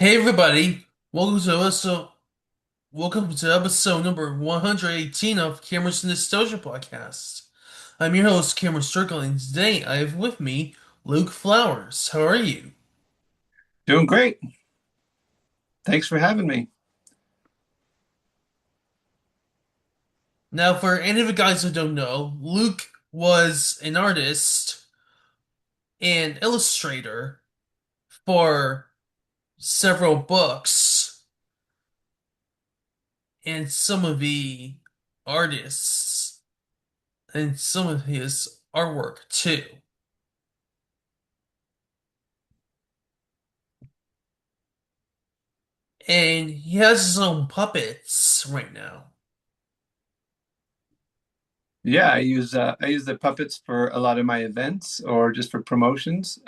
Hey everybody, welcome to episode number 118 of Cameron's Nostalgia Podcast. I'm your host, Cameron Strickland, and today I have with me Luke Flowers. How are you? Doing great. Thanks for having me. Now, for any of you guys who don't know, Luke was an artist and illustrator for several books, and some of the artists and some of his artwork too. And he has his own puppets right now. Yeah, I use the puppets for a lot of my events or just for promotions.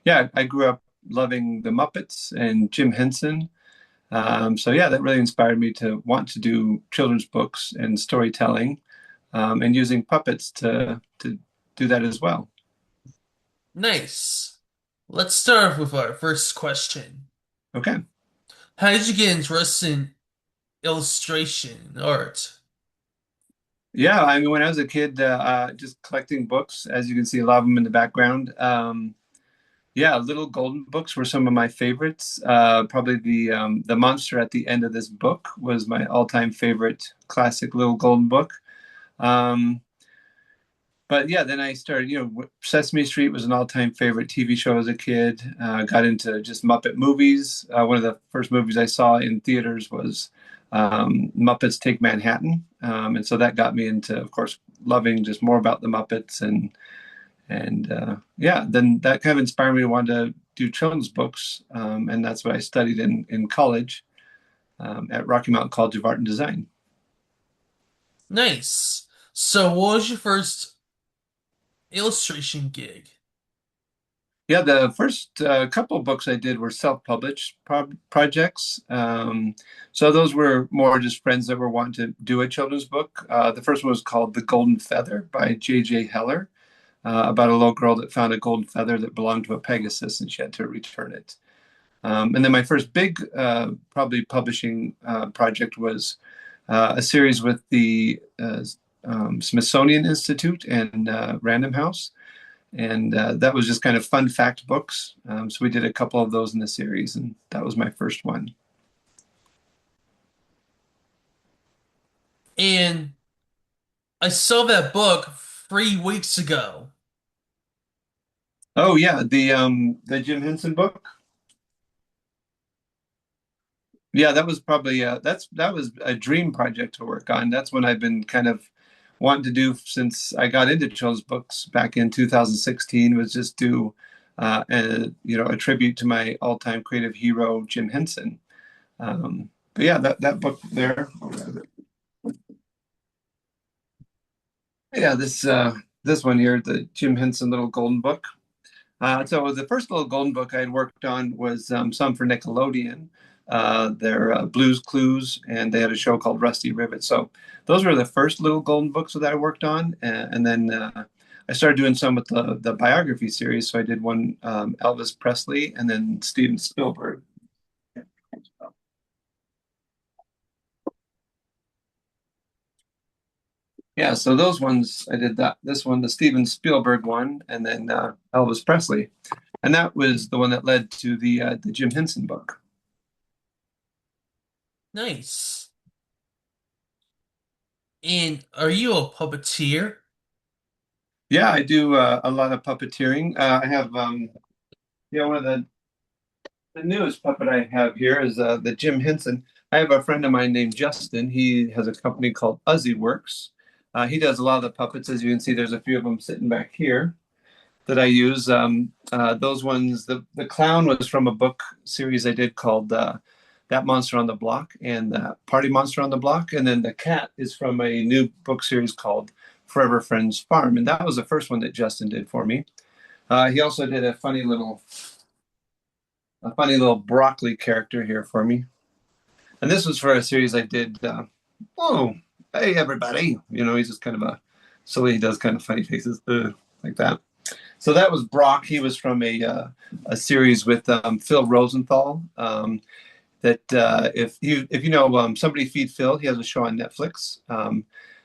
Yeah, I grew up loving the Muppets and Jim Henson. So yeah, that really inspired me to want to do children's books and storytelling, and using puppets to do that as well. Nice. Let's start with our first question. Okay. How did you get interested in illustration and art? Yeah, I mean, when I was a kid, just collecting books, as you can see, a lot of them in the background. Yeah, Little Golden Books were some of my favorites. Probably the monster at the end of this book was my all-time favorite classic Little Golden Book. Um, but yeah, then I started, Sesame Street was an all-time favorite TV show as a kid. Got into just Muppet movies. One of the first movies I saw in theaters was Muppets Take Manhattan. And so that got me into, of course, loving just more about the Muppets and yeah, then that kind of inspired me to want to do children's books, and that's what I studied in college, at Rocky Mountain College of Art and Design. Nice. So, what was your first illustration gig? Yeah, the first couple of books I did were self-published projects. So those were more just friends that were wanting to do a children's book. The first one was called The Golden Feather by J.J. Heller, about a little girl that found a golden feather that belonged to a Pegasus and she had to return it. And then my first big, probably publishing project was a series with the Smithsonian Institute and Random House. And that was just kind of fun fact books. So we did a couple of those in the series, and that was my first one. And I saw that book 3 weeks ago. Oh yeah, the Jim Henson book. Yeah, that was probably that was a dream project to work on. That's when I've been kind of wanting to do since I got into children's books back in 2016, was just do a tribute to my all-time creative hero Jim Henson. But yeah, that book there. Yeah, this one here, the Jim Henson Little Golden Book. So the first little golden book I had worked on was some for Nickelodeon, their Blues Clues, and they had a show called Rusty Rivet. So those were the first little golden books that I worked on, and then I started doing some with the biography series. So I did one Elvis Presley, and then Steven Spielberg. Yeah, so those ones I did that. This one, the Steven Spielberg one, and then Elvis Presley, and that was the one that led to the Jim Henson book. Nice. And are you a puppeteer? Yeah, I do a lot of puppeteering. I have, one of the newest puppet I have here is the Jim Henson. I have a friend of mine named Justin. He has a company called Uzzy Works. He does a lot of the puppets. As you can see, there's a few of them sitting back here that I use. Those ones, the clown was from a book series I did called That Monster on the Block and Party Monster on the Block. And then the cat is from a new book series called Forever Friends Farm. And that was the first one that Justin did for me. He also did a funny little broccoli character here for me. And this was for a series I did. Oh, hey everybody! He's just kind of a silly. He does kind of funny faces like that. So that was Brock. He was from a series with Phil Rosenthal. That if you know Somebody Feed Phil, he has a show on Netflix.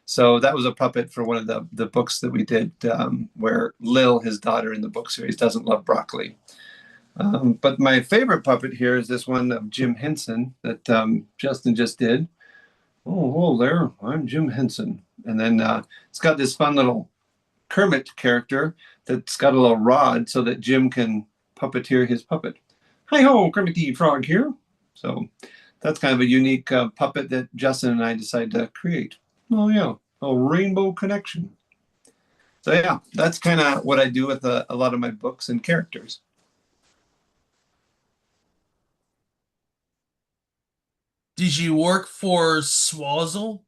So that was a puppet for one of the books that we did, where Lil, his daughter in the book series, doesn't love broccoli. But my favorite puppet here is this one of Jim Henson that Justin just did. Oh, whoa there, I'm Jim Henson. And then it's got this fun little Kermit character that's got a little rod so that Jim can puppeteer his puppet. Hi ho, Kermit the Frog here. So that's kind of a unique puppet that Justin and I decided to create. Oh yeah, a rainbow connection. So yeah, that's kind of what I do with a lot of my books and characters. Did you work for Swazzle?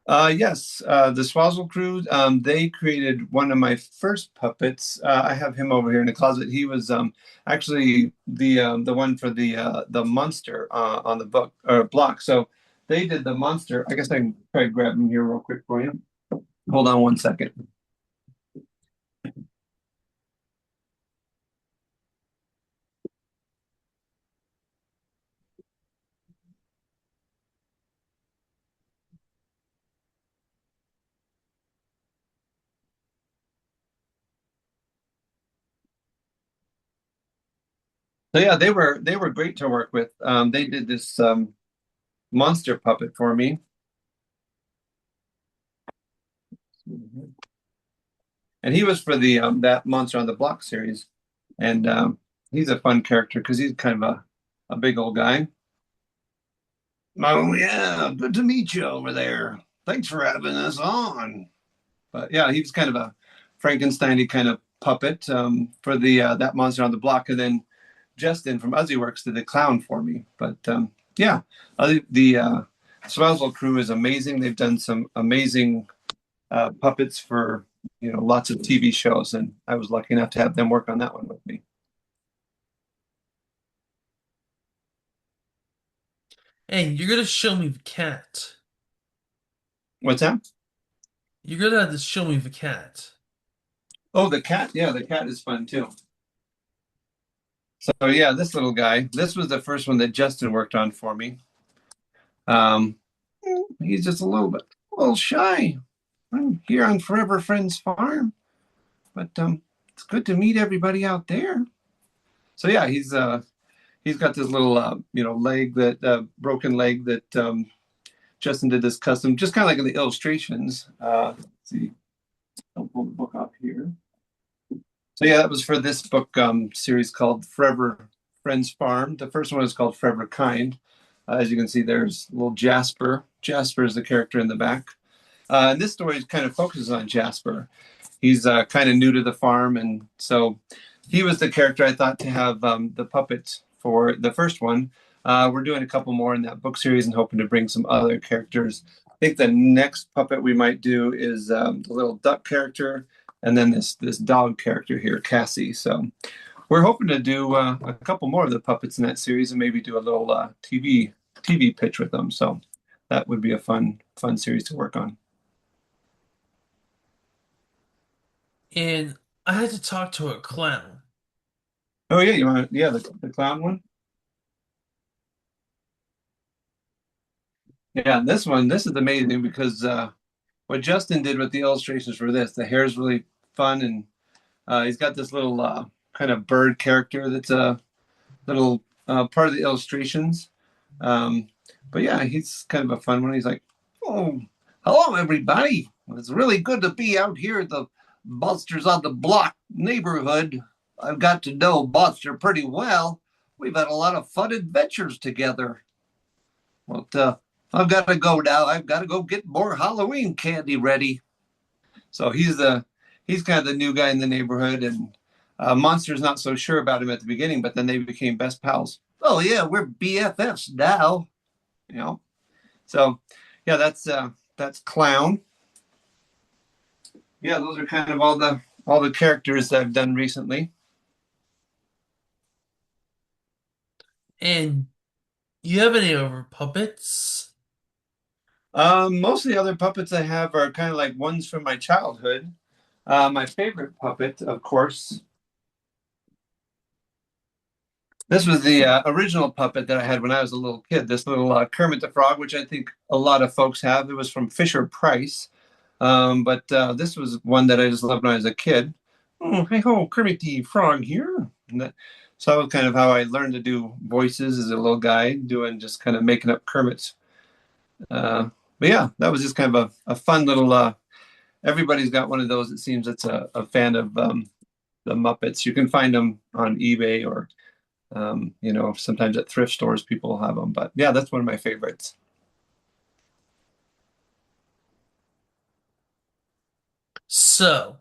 Yes, the Swazzle Crew, they created one of my first puppets. I have him over here in the closet. He was actually the one for the monster on the book or block. So they did the monster. I guess I can try to grab him here real quick for you. Hold on one second. So yeah, they were great to work with. They did this monster puppet for me, and he was for the that Monster on the Block series, and he's a fun character because he's kind of a big old guy. Oh yeah, good to meet you over there. Thanks for having us on. But yeah, he was kind of a Frankenstein-y kind of puppet for the that Monster on the Block, and then Justin from Uzzy Works did the clown for me. But yeah, the Swazzle crew is amazing. They've done some amazing puppets for lots of TV shows, and I was lucky enough to have them work on that one with me. And you're gonna show me the cat. What's that? You're gonna have to show me the cat. Oh, the cat. Yeah, the cat is fun too. So yeah, this little guy. This was the first one that Justin worked on for me. Um, he's just a little shy. I'm here on Forever Friends Farm, but it's good to meet everybody out there. So yeah, he's got this little leg that broken leg that Justin did this custom, just kind of like in the illustrations. Let's see, I'll pull the book up here. So yeah, that was for this book series called Forever Friends Farm. The first one is called Forever Kind. As you can see, there's little Jasper. Jasper is the character in the back. And this story kind of focuses on Jasper. He's kind of new to the farm, and so he was the character I thought to have the puppet for the first one. We're doing a couple more in that book series and hoping to bring some other characters. I think the next puppet we might do is the little duck character, and then this dog character here, Cassie. So we're hoping to do a couple more of the puppets in that series and maybe do a little TV pitch with them. So that would be a fun series to work on. And I had to talk to a clown. Oh yeah, you want yeah the clown one? Yeah, this is amazing because what Justin did with the illustrations for this, the hair is really fun, and he's got this little kind of bird character that's a little part of the illustrations. Um, but yeah, he's kind of a fun one. He's like, "Oh, hello everybody! It's really good to be out here at the Monsters on the Block neighborhood. I've got to know Monster pretty well. We've had a lot of fun adventures together. But I've got to go now. I've got to go get more Halloween candy ready." So he's kind of the new guy in the neighborhood, and Monster's not so sure about him at the beginning, but then they became best pals. Oh yeah, we're BFFs now, you know. So yeah, that's Clown. Yeah, those are kind of all the characters that I've done recently. And you have any other puppets? Most of the other puppets I have are kind of like ones from my childhood. My favorite puppet, of course, this was the original puppet that I had when I was a little kid. This little Kermit the Frog, which I think a lot of folks have. It was from Fisher Price, but this was one that I just loved when I was a kid. Oh, hey ho, Kermit the Frog here. So that was kind of how I learned to do voices as a little guy, doing just kind of making up Kermit's. Uh, but yeah, that was just kind of a fun little. Everybody's got one of those. It seems that's a fan of the Muppets. You can find them on eBay or sometimes at thrift stores people have them. But yeah, that's one of my favorites. So,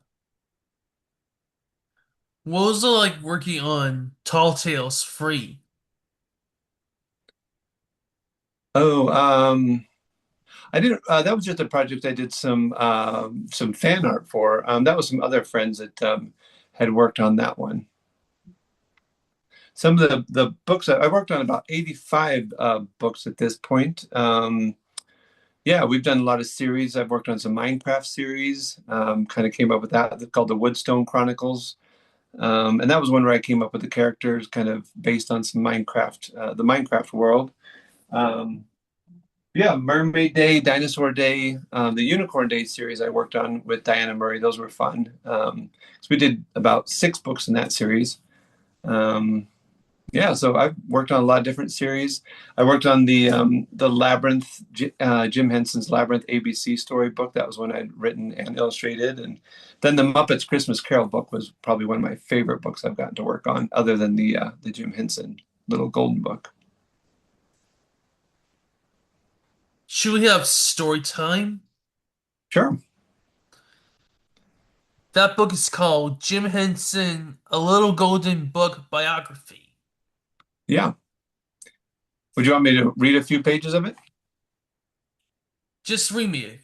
what was it like working on Tall Tales Free? Oh, I didn't. That was just a project I did some fan art for. That was some other friends that had worked on that one. Some of the books I worked on about 85 books at this point. Yeah, we've done a lot of series. I've worked on some Minecraft series. Kind of came up with that. It's called the Woodstone Chronicles. And that was one where I came up with the characters kind of based on some Minecraft, the Minecraft world. Um, yeah, Mermaid Day, Dinosaur Day, the Unicorn Day series I worked on with Diana Murray. Those were fun. So we did about 6 books in that series. Um, yeah, so I've worked on a lot of different series. I worked on the Labyrinth, Jim Henson's Labyrinth ABC storybook. That was one I'd written and illustrated, and then the Muppets Christmas Carol book was probably one of my favorite books I've gotten to work on, other than the Jim Henson Little Golden Book. Should we have story time? Sure. That book is called Jim Henson, A Little Golden Book Biography. Yeah. Would you want me to read a few pages of it? Just read me.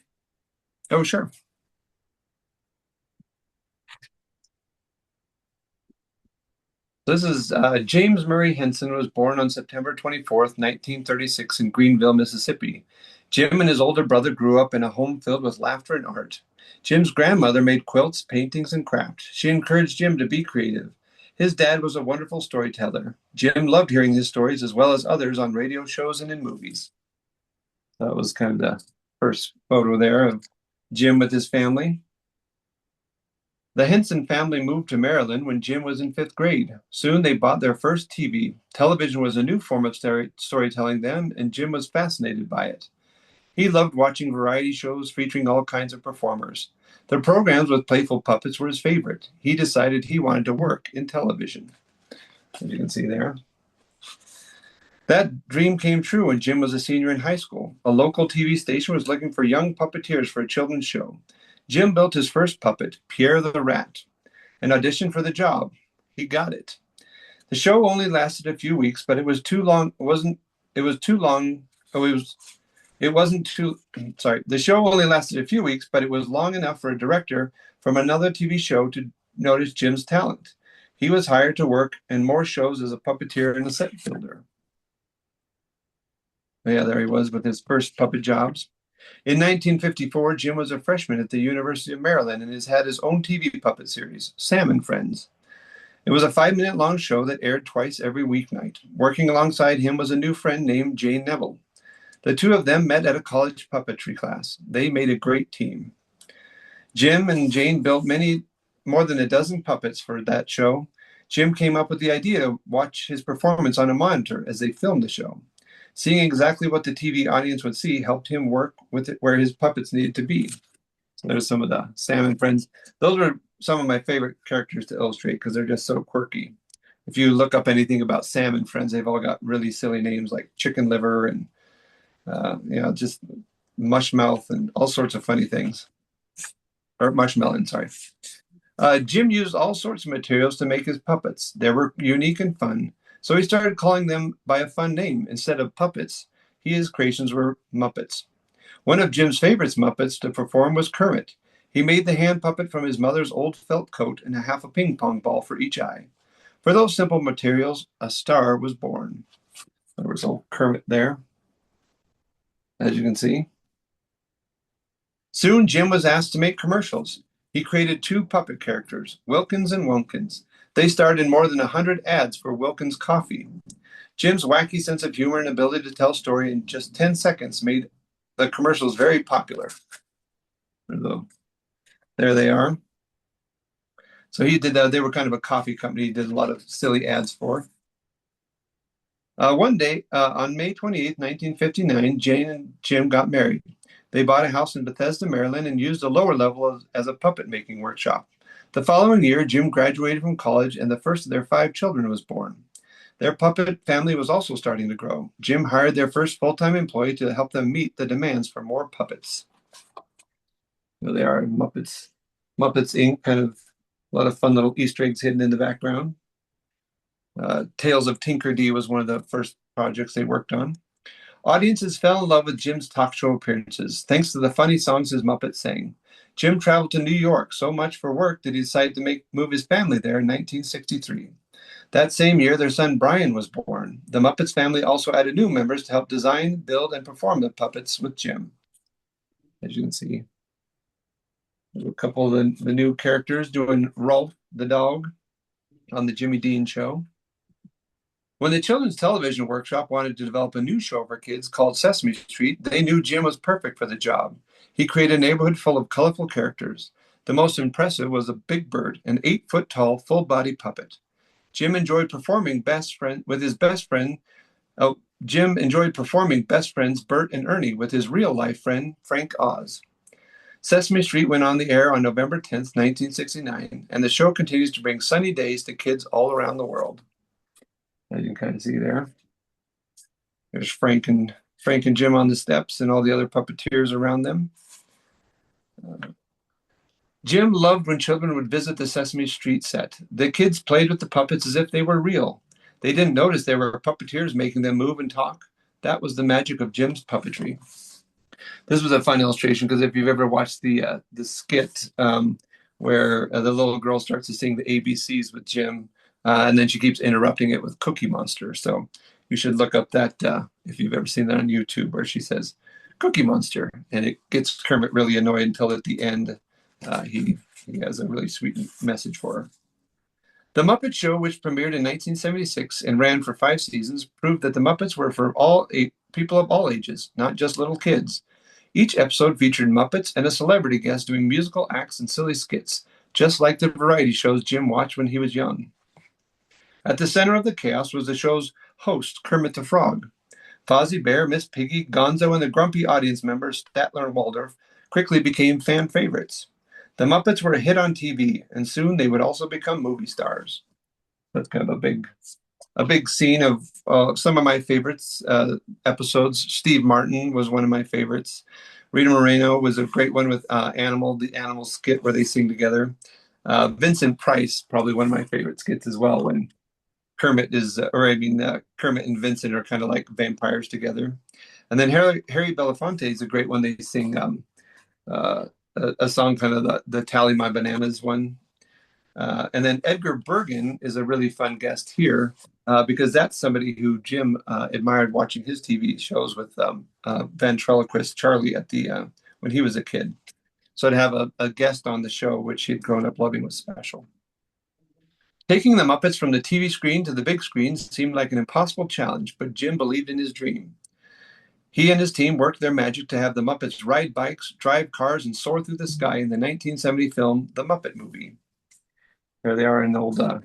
Oh, sure. This is James Murray Henson was born on September 24th, 1936 in Greenville, Mississippi. Jim and his older brother grew up in a home filled with laughter and art. Jim's grandmother made quilts, paintings, and craft. She encouraged Jim to be creative. His dad was a wonderful storyteller. Jim loved hearing his stories as well as others on radio shows and in movies. That was kind of the first photo there of Jim with his family. The Henson family moved to Maryland when Jim was in 5th grade. Soon they bought their first TV. Television was a new form of storytelling then, and Jim was fascinated by it. He loved watching variety shows featuring all kinds of performers. The programs with playful puppets were his favorite. He decided he wanted to work in television, as you can see there. That dream came true when Jim was a senior in high school. A local TV station was looking for young puppeteers for a children's show. Jim built his first puppet, Pierre the Rat, and auditioned for the job. He got it. The show only lasted a few weeks, but it was too long. It wasn't. It was too long. Oh, it was. It wasn't too. Sorry. The show only lasted a few weeks, but it was long enough for a director from another TV show to notice Jim's talent. He was hired to work in more shows as a puppeteer and a set builder. Yeah, there he was with his first puppet jobs. In 1954, Jim was a freshman at the University of Maryland and has had his own TV puppet series, Sam and Friends. It was a 5 minute long show that aired twice every weeknight. Working alongside him was a new friend named Jane Neville. The two of them met at a college puppetry class. They made a great team. Jim and Jane built more than a dozen puppets for that show. Jim came up with the idea to watch his performance on a monitor as they filmed the show. Seeing exactly what the TV audience would see helped him work with it where his puppets needed to be. So there's some of the Sam and Friends. Those were some of my favorite characters to illustrate because they're just so quirky. If you look up anything about Sam and Friends, they've all got really silly names like Chicken Liver and just Mushmouth and all sorts of funny things. Or Mushmelon, sorry. Jim used all sorts of materials to make his puppets. They were unique and fun, so he started calling them by a fun name. Instead of puppets, his creations were Muppets. One of Jim's favorite Muppets to perform was Kermit. He made the hand puppet from his mother's old felt coat and a half a ping pong ball for each eye. For those simple materials, a star was born. There was old Kermit there, as you can see. Soon, Jim was asked to make commercials. He created two puppet characters, Wilkins and Wilkins. They starred in more than 100 ads for Wilkins Coffee. Jim's wacky sense of humor and ability to tell a story in just 10 seconds made the commercials very popular. There they are. So he did, they were kind of a coffee company he did a lot of silly ads for. One day, on May 28th, 1959, Jane and Jim got married. They bought a house in Bethesda, Maryland, and used the lower level as a puppet making workshop. The following year, Jim graduated from college, and the first of their 5 children was born. Their puppet family was also starting to grow. Jim hired their first full-time employee to help them meet the demands for more puppets. There they are, Muppets. Muppets Inc., kind of a lot of fun little Easter eggs hidden in the background. Tales of Tinker D was one of the first projects they worked on. Audiences fell in love with Jim's talk show appearances, thanks to the funny songs his Muppets sang. Jim traveled to New York so much for work that he decided to move his family there in 1963. That same year, their son Brian was born. The Muppets family also added new members to help design, build, and perform the puppets with Jim. As you can see, there's a couple of the new characters doing Rolf the dog on the Jimmy Dean show. When the Children's Television Workshop wanted to develop a new show for kids called Sesame Street, they knew Jim was perfect for the job. He created a neighborhood full of colorful characters. The most impressive was a Big Bird, an 8-foot tall, full body puppet. Jim enjoyed performing best friend with his best friend. Oh, Jim enjoyed performing best friends Bert and Ernie with his real life friend Frank Oz. Sesame Street went on the air on November 10th, 1969, and the show continues to bring sunny days to kids all around the world. As you can kind of see there. There's Frank and Jim on the steps and all the other puppeteers around them. Jim loved when children would visit the Sesame Street set. The kids played with the puppets as if they were real. They didn't notice there were puppeteers making them move and talk. That was the magic of Jim's puppetry. This was a fun illustration because if you've ever watched the skit where the little girl starts to sing the ABCs with Jim, and then she keeps interrupting it with Cookie Monster. So you should look up that if you've ever seen that on YouTube, where she says Cookie Monster, and it gets Kermit really annoyed until at the end he has a really sweet message for her. The Muppet Show, which premiered in 1976 and ran for 5 seasons, proved that the Muppets were for people of all ages, not just little kids. Each episode featured Muppets and a celebrity guest doing musical acts and silly skits, just like the variety shows Jim watched when he was young. At the center of the chaos was the show's host, Kermit the Frog. Fozzie Bear, Miss Piggy, Gonzo, and the grumpy audience members, Statler and Waldorf, quickly became fan favorites. The Muppets were a hit on TV, and soon they would also become movie stars. That's kind of a big scene of some of my favorites episodes. Steve Martin was one of my favorites. Rita Moreno was a great one with the Animal skit where they sing together. Vincent Price, probably one of my favorite skits as well, when Kermit and Vincent are kind of like vampires together. And then Harry Belafonte is a great one. They sing a song, kind of the Tally My Bananas one. And then Edgar Bergen is a really fun guest here because that's somebody who Jim admired watching his TV shows with ventriloquist Charlie when he was a kid. So to have a guest on the show, which he'd grown up loving, was special. Taking the Muppets from the TV screen to the big screen seemed like an impossible challenge, but Jim believed in his dream. He and his team worked their magic to have the Muppets ride bikes, drive cars, and soar through the sky in the 1970 film The Muppet Movie. There they are in the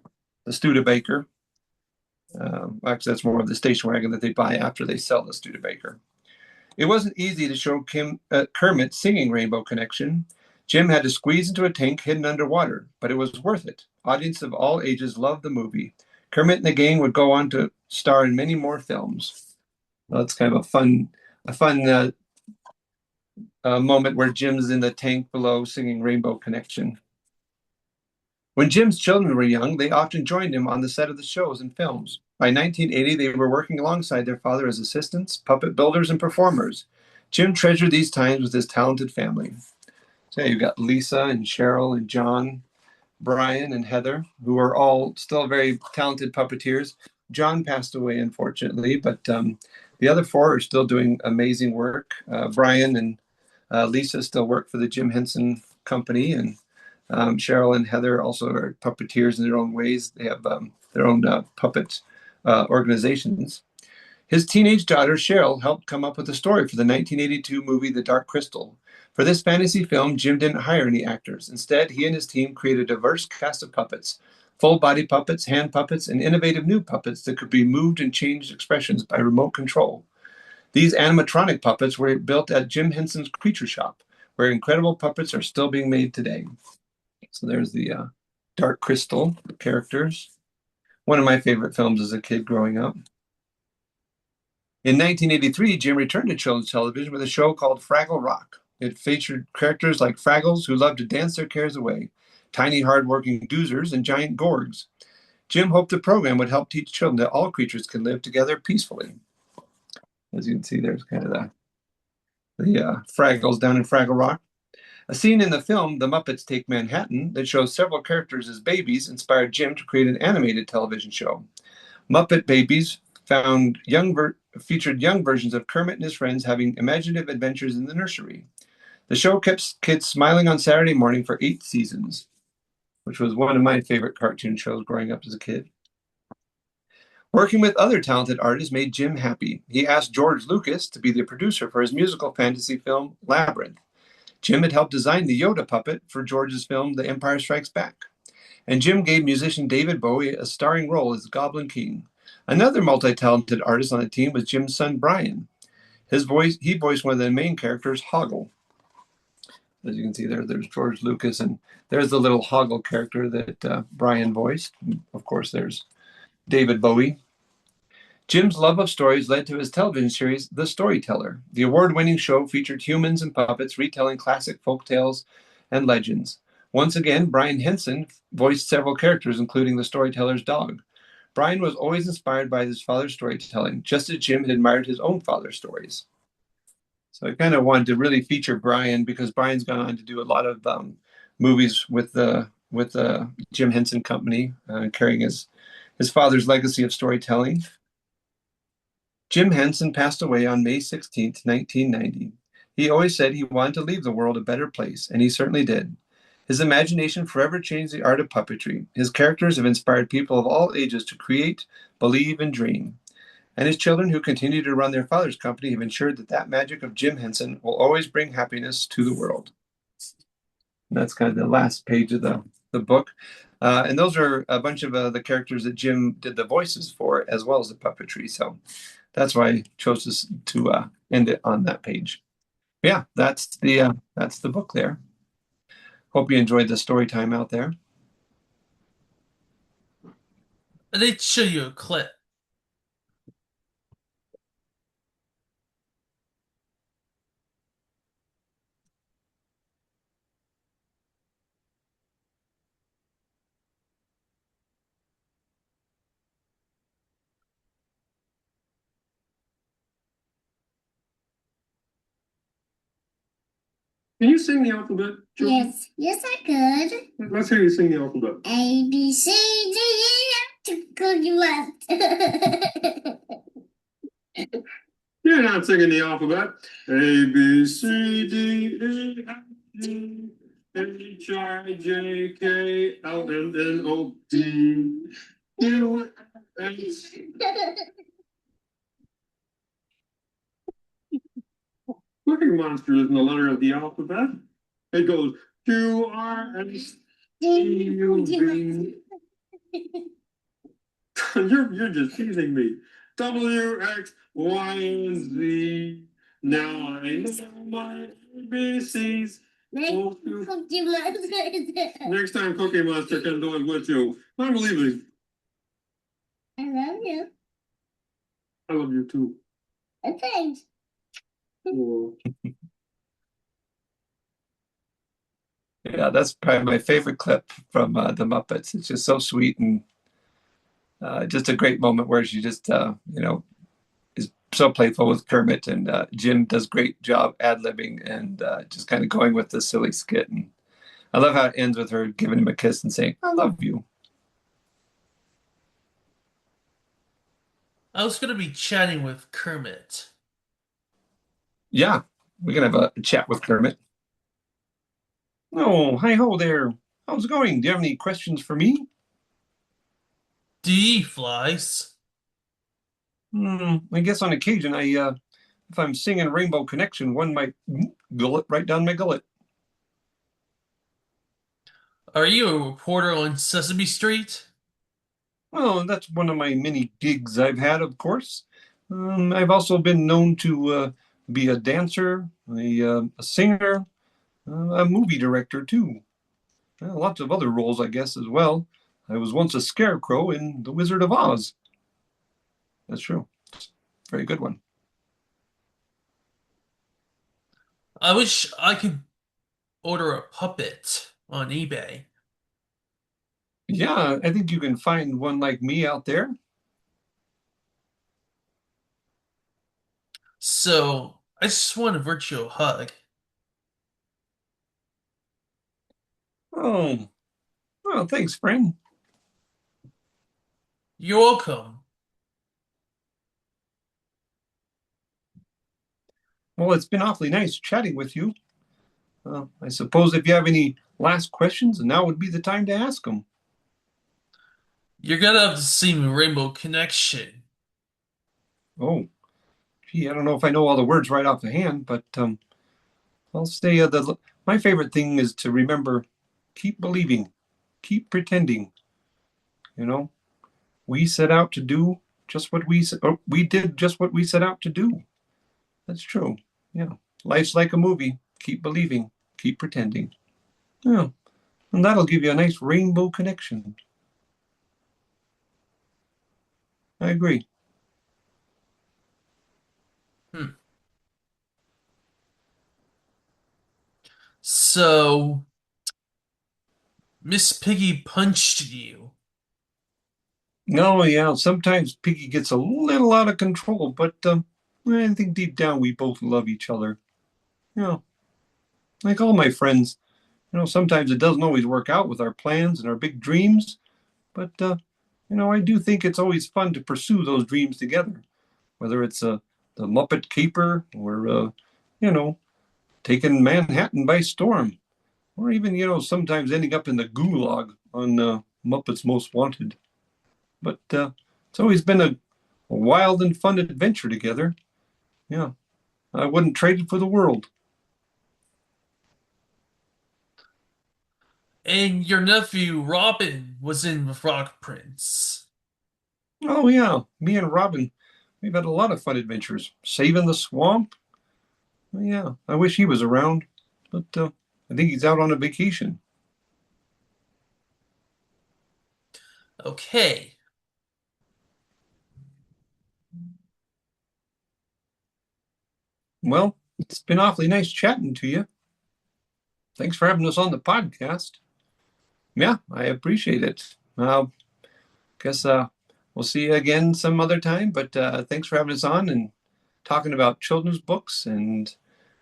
Studebaker. Actually, that's more of the station wagon that they buy after they sell the Studebaker. It wasn't easy to show Kermit singing Rainbow Connection. Jim had to squeeze into a tank hidden underwater, but it was worth it. Audiences of all ages loved the movie. Kermit and the gang would go on to star in many more films. Well, it's kind of a fun moment where Jim's in the tank below singing Rainbow Connection. When Jim's children were young, they often joined him on the set of the shows and films. By 1980, they were working alongside their father as assistants, puppet builders, and performers. Jim treasured these times with his talented family. So you've got Lisa and Cheryl and John, Brian and Heather, who are all still very talented puppeteers. John passed away, unfortunately, but the other 4 are still doing amazing work. Brian and Lisa still work for the Jim Henson Company, and Cheryl and Heather also are puppeteers in their own ways. They have their own puppet organizations. His teenage daughter, Cheryl, helped come up with the story for the 1982 movie The Dark Crystal. For this fantasy film, Jim didn't hire any actors. Instead, he and his team created a diverse cast of puppets, full body puppets, hand puppets, and innovative new puppets that could be moved and changed expressions by remote control. These animatronic puppets were built at Jim Henson's Creature Shop, where incredible puppets are still being made today. So there's the Dark Crystal characters. One of my favorite films as a kid growing up. In 1983, Jim returned to children's television with a show called Fraggle Rock. It featured characters like Fraggles who loved to dance their cares away, tiny, hard-working doozers, and giant gorgs. Jim hoped the program would help teach children that all creatures can live together peacefully. As you can see, there's kind of the Fraggles down in Fraggle Rock. A scene in the film The Muppets Take Manhattan that shows several characters as babies inspired Jim to create an animated television show. Muppet Babies featured young versions of Kermit and his friends having imaginative adventures in the nursery. The show kept kids smiling on Saturday morning for 8 seasons, which was one of my favorite cartoon shows growing up as a kid. Working with other talented artists made Jim happy. He asked George Lucas to be the producer for his musical fantasy film Labyrinth. Jim had helped design the Yoda puppet for George's film The Empire Strikes Back. And Jim gave musician David Bowie a starring role as Goblin King. Another multi-talented artist on the team was Jim's son Brian. He voiced one of the main characters, Hoggle. As you can see there's George Lucas, and there's the little Hoggle character that Brian voiced. Of course, there's David Bowie. Jim's love of stories led to his television series, The Storyteller. The award-winning show featured humans and puppets retelling classic folk tales and legends. Once again, Brian Henson voiced several characters, including the storyteller's dog. Brian was always inspired by his father's storytelling, just as Jim had admired his own father's stories. So I kind of wanted to really feature Brian because Brian's gone on to do a lot of movies with the Jim Henson Company, carrying his father's legacy of storytelling. Jim Henson passed away on May 16, 1990. He always said he wanted to leave the world a better place, and he certainly did. His imagination forever changed the art of puppetry. His characters have inspired people of all ages to create, believe, and dream. And his children, who continue to run their father's company, have ensured that magic of Jim Henson will always bring happiness to the world. And that's kind of the last page of the book. And those are a bunch of the characters that Jim did the voices for, as well as the puppetry. So that's why I chose to end it on that page. Yeah, that's the book there. Hope you enjoyed the story time out there. I did show you a clip. Can you sing the alphabet, Joe? Yes, yes, I could. Let's hear you sing the alphabet. A, B, C, D, E, F, to Cookie Monster. You're not singing the alphabet. A, B, C, D, E, F, G, H, I, J, K, L, M, N, O, P, Q, S. Cookie Monster isn't the letter of the alphabet. It goes Q, R, S, T, U, V. You're just teasing me. W, X, Y, and Z. Now I know my ABCs. Cookie Monster. Next time Cookie Monster can do it with you. I'm leaving. I love you. I love you too. Thanks. Oh. Yeah, that's probably my favorite clip from the Muppets. It's just so sweet and just a great moment where she just is so playful with Kermit, and Jim does great job ad-libbing and just kind of going with the silly skit. And I love how it ends with her giving him a kiss and saying, "I love you." I was going to be chatting with Kermit. Yeah, we can have a chat with Kermit. Oh, hi ho there. How's it going? Do you have any questions for me? D flies. I guess on occasion, if I'm singing Rainbow Connection, one might gullet right down my gullet. Are you a reporter on Sesame Street? Well, that's one of my many gigs I've had, of course. I've also been known to be a dancer, a singer, a movie director, too. Lots of other roles, I guess, as well. I was once a scarecrow in The Wizard of Oz. That's true. Very good one. I wish I could order a puppet on eBay. Yeah, I think you can find one like me out there. So I just want a virtual hug. Oh, well, thanks, friend. You're welcome. Well, it's been awfully nice chatting with you. I suppose if you have any last questions, now would be the time to ask them. You're gonna have to see me Rainbow Connection. Oh, gee, I don't know if I know all the words right off the hand, but I'll say my favorite thing is to remember, keep believing, keep pretending. You know, we set out to do just what or we did just what we set out to do. That's true. Yeah, life's like a movie. Keep believing, keep pretending. Yeah, and that'll give you a nice rainbow connection. I agree. Hmm. So Miss Piggy punched you. No, yeah, sometimes Piggy gets a little out of control, but I think deep down we both love each other. You know, like all my friends, sometimes it doesn't always work out with our plans and our big dreams, but I do think it's always fun to pursue those dreams together, whether it's the Muppet Caper or you know, taking Manhattan by storm, or even sometimes ending up in the gulag on Muppets Most Wanted. But it's always been a wild and fun adventure together. Yeah, I wouldn't trade it for the world. And your nephew Robin was in the Frog Prince. Oh yeah, me and Robin, we've had a lot of fun adventures. Saving the swamp. Oh, yeah, I wish he was around, but I think he's out on a vacation. Okay. Well, it's been awfully nice chatting to you. Thanks for having us on the podcast. Yeah, I appreciate it. Guess we'll see you again some other time, but thanks for having us on and talking about children's books and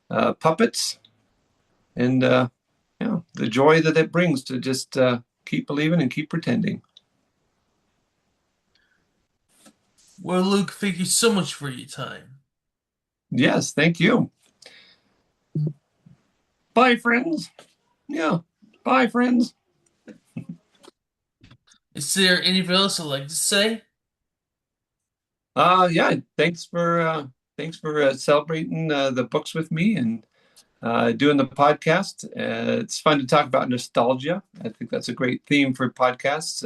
puppets and the joy that it brings to just keep believing and keep pretending. Well, Luke, thank you so much for your time. Yes, thank you. Bye, friends. Yeah, bye, friends. Is there anything else I'd like to say? Yeah, thanks for celebrating the books with me and doing the podcast. It's fun to talk about nostalgia. I think that's a great theme for podcasts.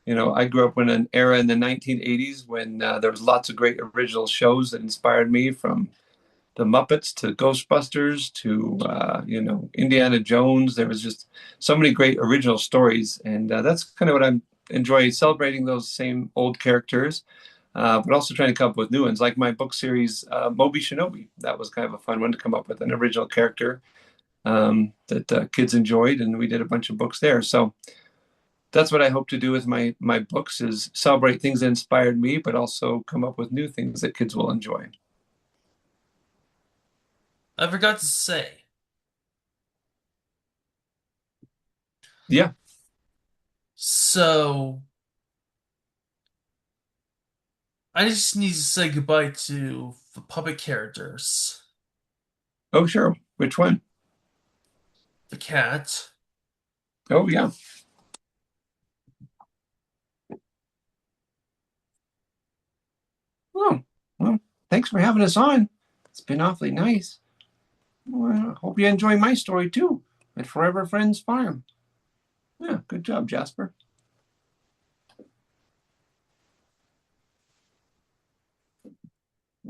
I grew up in an era in the 1980s when there was lots of great original shows that inspired me, from the Muppets to Ghostbusters to Indiana Jones. There was just so many great original stories, and that's kind of what I'm enjoying, celebrating those same old characters, but also trying to come up with new ones, like my book series Moby Shinobi. That was kind of a fun one to come up with an original character that kids enjoyed, and we did a bunch of books there. So that's what I hope to do with my books, is celebrate things that inspired me, but also come up with new things that kids will enjoy. I forgot to say. Yeah. So, I just need to say goodbye to the puppet characters. Oh, sure. Which one? The cat, Oh, yeah. Oh, well, thanks for having us on. It's been awfully nice. Well, I hope you enjoy my story too at Forever Friends Farm. Yeah, good job, Jasper.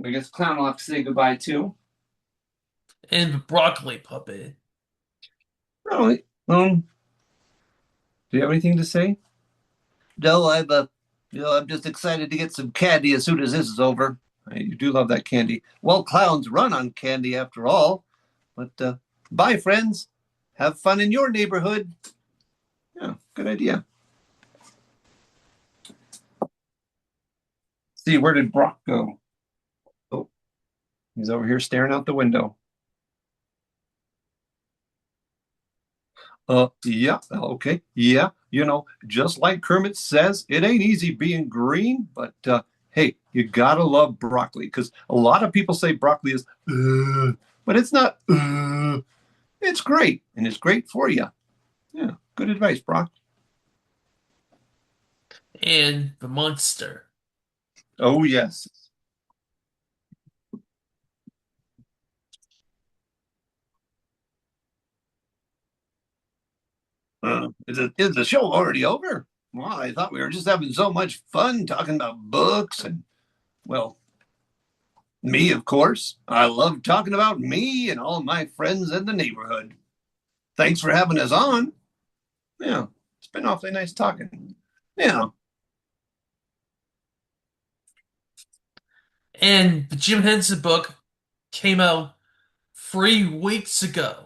I guess Clown will have to say goodbye too. And the broccoli puppet. Really? Do you have anything to say? No, I'm just excited to get some candy as soon as this is over. You do love that candy. Well, clowns run on candy after all. But bye, friends. Have fun in your neighborhood. Yeah, good idea. See, where did Brock go? Oh, he's over here staring out the window. Yeah, okay, yeah. Just like Kermit says, it ain't easy being green, but hey, you gotta love broccoli because a lot of people say broccoli is, but it's not. It's great, and it's great for you. Yeah, good advice, Brock. And the monster. Oh yes. Is the show already over? Well, I thought we were just having so much fun talking about books and, well, me, of course. I love talking about me and all my friends in the neighborhood. Thanks for having us on. Yeah, it's been awfully nice talking. Yeah, And the Jim Henson book came out 3 weeks ago.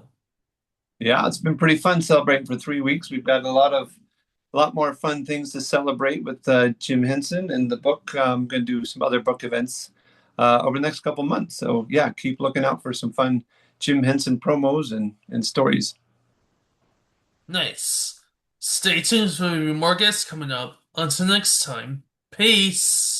yeah, it's been pretty fun celebrating for 3 weeks. We've got a lot more fun things to celebrate with Jim Henson and the book. I'm going to do some other book events over the next couple months. So yeah, keep looking out for some fun Jim Henson promos and stories. Nice. Stay tuned for more guests coming up. Until next time, peace.